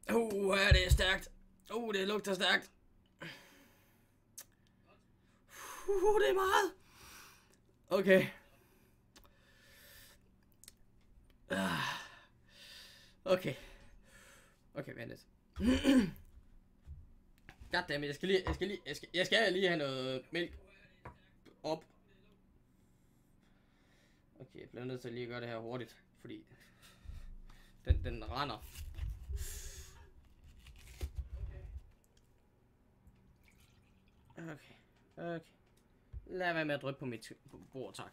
Det er stærkt. Det lugter stærkt. Det er meget. Okay. Okay, vent lidt. Goddammit, jeg skal lige have noget mælk op. Okay, jeg bliver nødt til at lige gøre det her hurtigt, fordi den render. Okay. Lad være med at dryppe på mit bord, tak.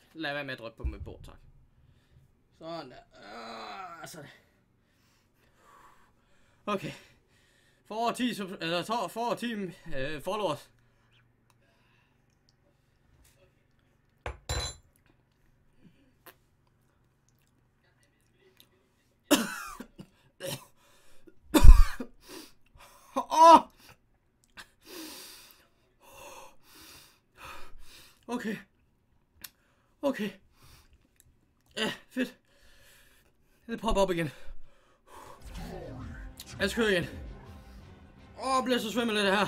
Sådan der. Sådan. Okay. For 10 followers. Okay. Ja, fedt. Det popper op igen. Jeg skal igen. Bliver så svimmel lidt her.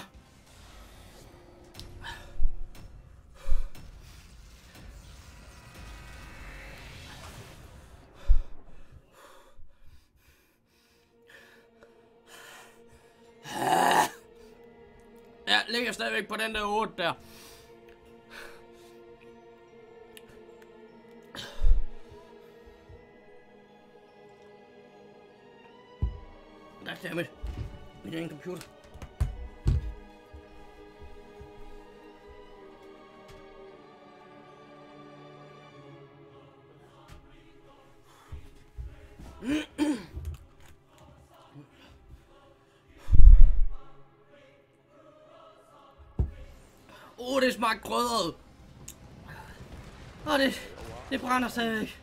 Jeg ligger stadigvæk på den der 8 der. Goddammit. Min egen computer. Det smagte grødret. Det brænder stadig.